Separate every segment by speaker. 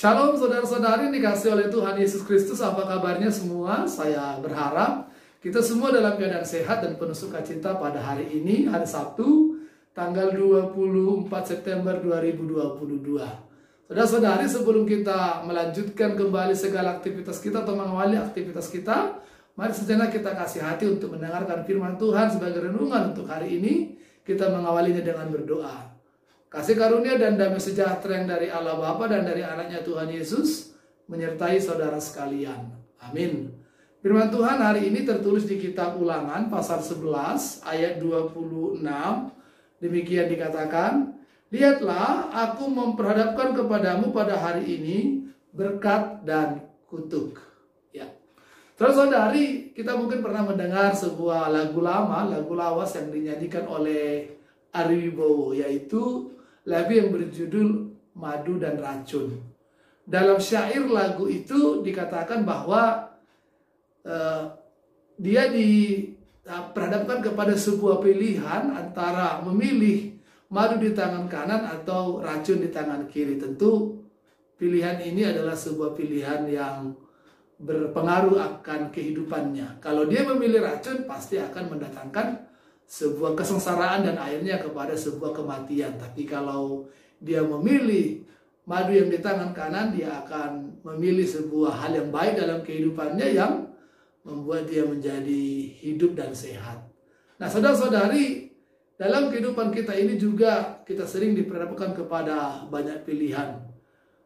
Speaker 1: Shalom saudara-saudari dikasih oleh Tuhan Yesus Kristus. Apa kabarnya semua? Saya berharap kita semua dalam keadaan sehat dan penuh sukacita pada hari ini, hari Sabtu, tanggal 24 September 2022. Saudara-saudari, sebelum kita melanjutkan kembali segala aktivitas kita atau mengawali aktivitas kita, mari sejenak kita kasih hati untuk mendengarkan firman Tuhan sebagai renungan untuk hari ini. Kita mengawalinya dengan berdoa. Kasih karunia dan damai sejahtera yang dari Allah Bapa dan dari anaknya Tuhan Yesus menyertai saudara sekalian. Amin. Firman Tuhan hari ini tertulis di kitab Ulangan pasal 11 ayat 26. Demikian dikatakan, lihatlah aku memperhadapkan kepadamu pada hari ini berkat dan kutuk. Ya. Terus saudari, kita mungkin pernah mendengar sebuah lagu lama, lagu lawas yang dinyanyikan oleh Ari Wibowo, yaitu lagu yang berjudul Madu dan Racun. Dalam syair lagu itu dikatakan bahwa dia diperhadapkan kepada sebuah pilihan antara memilih madu di tangan kanan atau racun di tangan kiri. Tentu pilihan ini adalah sebuah pilihan yang berpengaruh akan kehidupannya. Kalau dia memilih racun, pasti akan mendatangkan sebuah kesengsaraan dan akhirnya kepada sebuah kematian. Tapi kalau dia memilih madu yang di tangan kanan, dia akan memilih sebuah hal yang baik dalam kehidupannya yang membuat dia menjadi hidup dan sehat. Nah, saudara-saudari, dalam kehidupan kita ini juga kita sering diperhadapkan kepada banyak pilihan.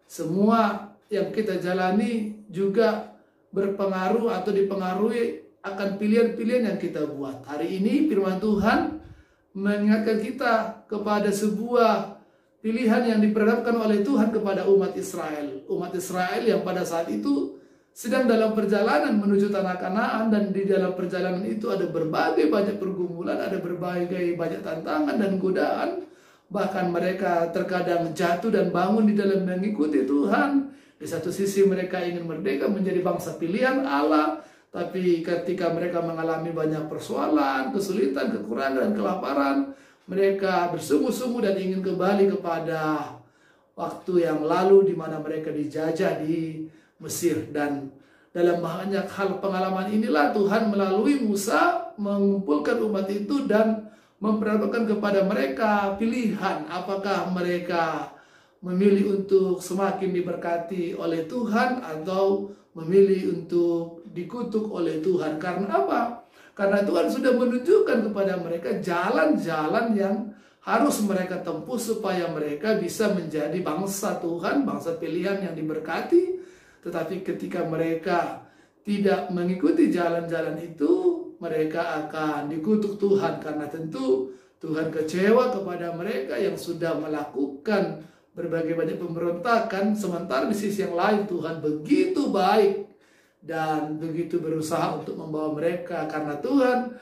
Speaker 1: Semua yang kita jalani juga berpengaruh atau dipengaruhi akan pilihan-pilihan yang kita buat. Hari ini firman Tuhan mengingatkan kita kepada sebuah pilihan yang diperhadapkan oleh Tuhan kepada umat Israel. Umat Israel yang pada saat itu sedang dalam perjalanan menuju tanah Kanaan, dan di dalam perjalanan itu ada berbagai banyak pergumulan, ada berbagai banyak tantangan dan godaan. Bahkan mereka terkadang jatuh dan bangun di dalam mengikuti Tuhan. Di satu sisi mereka ingin merdeka menjadi bangsa pilihan Allah, tapi ketika mereka mengalami banyak persoalan, kesulitan, kekurangan, dan kelaparan, mereka bersungguh-sungguh dan ingin kembali kepada waktu yang lalu di mana mereka dijajah di Mesir. Dan dalam banyak hal pengalaman inilah Tuhan melalui Musa mengumpulkan umat itu dan memperhadapkan kepada mereka pilihan. Apakah mereka memilih untuk semakin diberkati oleh Tuhan atau memilih untuk dikutuk oleh Tuhan. Karena apa? Karena Tuhan sudah menunjukkan kepada mereka jalan-jalan yang harus mereka tempuh supaya mereka bisa menjadi bangsa Tuhan, bangsa pilihan yang diberkati. Tetapi ketika mereka tidak mengikuti jalan-jalan itu, mereka akan dikutuk Tuhan. Karena tentu Tuhan kecewa kepada mereka yang sudah melakukan berbagai banyak pemberontakan, sementara di sisi yang lain Tuhan begitu baik dan begitu berusaha untuk membawa mereka, karena Tuhan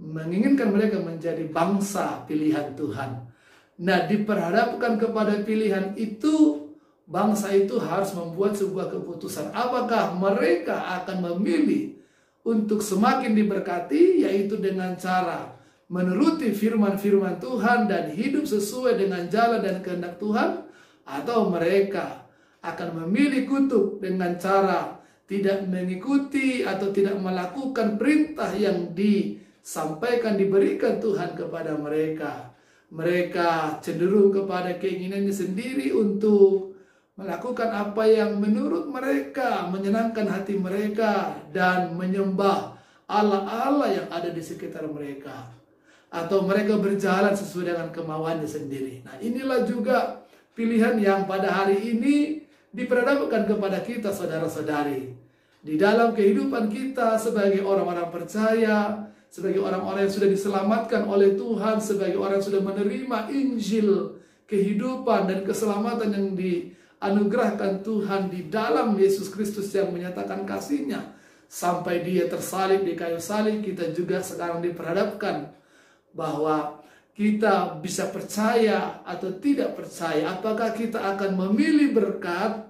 Speaker 1: menginginkan mereka menjadi bangsa pilihan Tuhan. Nah, diperhadapkan kepada pilihan itu, bangsa itu harus membuat sebuah keputusan. Apakah mereka akan memilih untuk semakin diberkati, yaitu dengan cara menuruti firman-firman Tuhan dan hidup sesuai dengan jalan dan kehendak Tuhan, atau mereka akan memilih kutuk dengan cara tidak mengikuti atau tidak melakukan perintah yang disampaikan, diberikan Tuhan kepada mereka. Mereka cenderung kepada keinginannya sendiri untuk melakukan apa yang menurut mereka menyenangkan hati mereka dan menyembah Allah-Allah yang ada di sekitar mereka. Atau mereka berjalan sesuai dengan kemauannya sendiri. Nah, inilah juga pilihan yang pada hari ini diperhadapkan kepada kita, saudara-saudari. Di dalam kehidupan kita sebagai orang-orang percaya, sebagai orang-orang yang sudah diselamatkan oleh Tuhan, sebagai orang yang sudah menerima Injil, kehidupan dan keselamatan yang dianugerahkan Tuhan di dalam Yesus Kristus yang menyatakan kasih-Nya sampai Dia tersalib di kayu salib, kita juga sekarang diperhadapkan bahwa kita bisa percaya atau tidak percaya. Apakah kita akan memilih berkat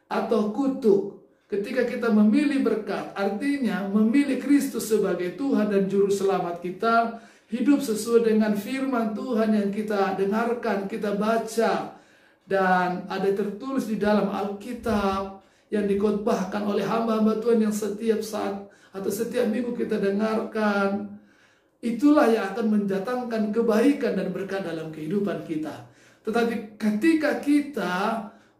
Speaker 1: atau kutuk? Ketika kita memilih berkat, artinya memilih Kristus sebagai Tuhan dan Juru Selamat kita, hidup sesuai dengan firman Tuhan yang kita dengarkan, kita baca, Dan ada tertulis di dalam Alkitab yang dikhotbahkan oleh hamba-hamba Tuhan yang setiap saat atau setiap minggu kita dengarkan. Itulah yang akan mendatangkan kebaikan dan berkat dalam kehidupan kita. Tetapi ketika kita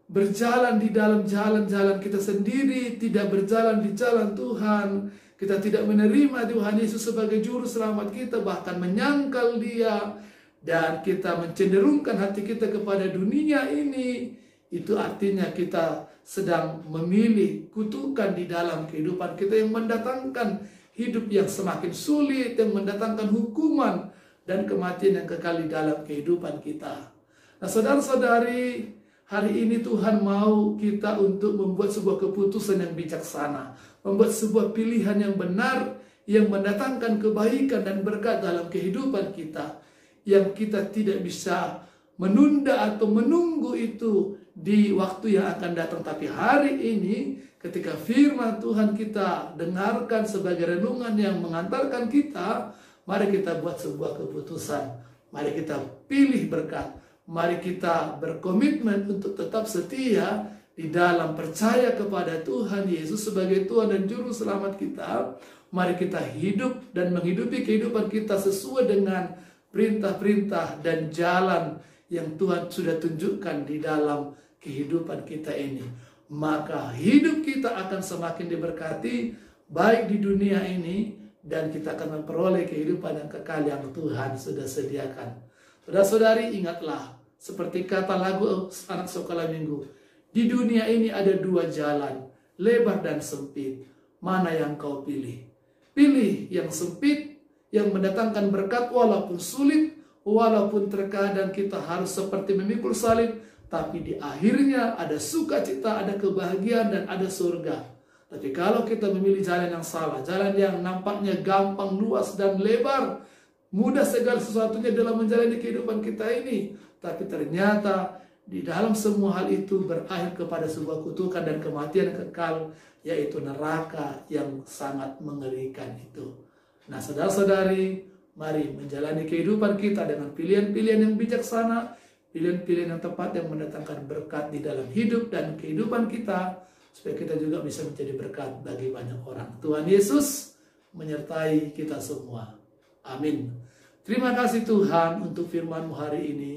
Speaker 1: berjalan di dalam jalan-jalan kita sendiri, tidak berjalan di jalan Tuhan, kita tidak menerima Tuhan Yesus sebagai juru selamat kita, bahkan menyangkal Dia, dan kita mencenderungkan hati kita kepada dunia ini, itu artinya kita sedang memilih kutukan di dalam kehidupan kita yang mendatangkan hidup yang semakin sulit, yang mendatangkan hukuman dan kematian yang kekal di dalam kehidupan kita. Nah, saudara-saudari, hari ini Tuhan mau kita untuk membuat sebuah keputusan yang bijaksana, membuat sebuah pilihan yang benar, yang mendatangkan kebaikan dan berkat dalam kehidupan kita, yang kita tidak bisa menunda atau menunggu itu di waktu yang akan datang. Tapi hari ini ketika firman Tuhan kita dengarkan sebagai renungan yang mengantarkan kita, mari kita buat sebuah keputusan. Mari kita pilih berkat. Mari kita berkomitmen untuk tetap setia di dalam percaya kepada Tuhan Yesus sebagai Tuhan dan Juru Selamat kita. Mari kita hidup dan menghidupi kehidupan kita sesuai dengan perintah-perintah dan jalan yang Tuhan sudah tunjukkan di dalam kehidupan kita ini. Maka hidup kita akan semakin diberkati, baik di dunia ini, dan kita akan memperoleh kehidupan yang kekal yang Tuhan sudah sediakan. Saudara-saudari, ingatlah, seperti kata lagu anak sekolah minggu, di dunia ini ada dua jalan, lebar dan sempit. Mana yang kau pilih? Pilih yang sempit, yang mendatangkan berkat walaupun sulit, walaupun terkadang kita harus seperti memikul salib, tapi di akhirnya ada sukacita, ada kebahagiaan, dan ada surga. Tapi kalau kita memilih jalan yang salah, jalan yang nampaknya gampang, luas, dan lebar, mudah segala sesuatunya dalam menjalani kehidupan kita ini, tapi ternyata di dalam semua hal itu berakhir kepada sebuah kutukan dan kematian kekal, yaitu neraka yang sangat mengerikan itu. Nah, saudara-saudari, mari menjalani kehidupan kita dengan pilihan-pilihan yang bijaksana, pilihan-pilihan yang tepat yang mendatangkan berkat di dalam hidup dan kehidupan kita, supaya kita juga bisa menjadi berkat bagi banyak orang. Tuhan Yesus menyertai kita semua. Amin. Terima kasih Tuhan untuk firman-Mu hari ini,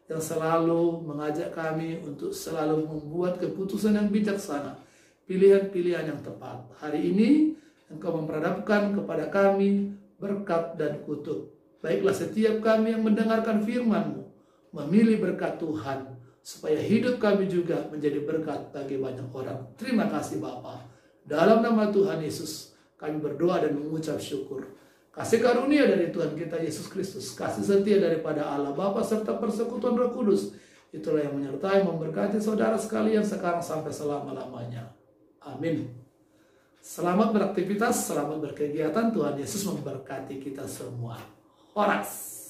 Speaker 1: yang selalu mengajak kami untuk selalu membuat keputusan yang bijaksana, pilihan-pilihan yang tepat. Hari ini Engkau memperhadapkan kepada kami berkat dan kutuk. Baiklah setiap kami yang mendengarkan firman-Mu, memilih berkat Tuhan, supaya hidup kami juga menjadi berkat bagi banyak orang. Terima kasih Bapa. Dalam nama Tuhan Yesus, kami berdoa dan mengucap syukur. Kasih karunia dari Tuhan kita Yesus Kristus, kasih setia daripada Allah Bapa serta persekutuan Roh Kudus, itulah yang menyertai memberkati saudara sekalian sekarang sampai selama-lamanya. Amin. Selamat beraktivitas, selamat berkegiatan. Tuhan Yesus memberkati kita semua. Horas.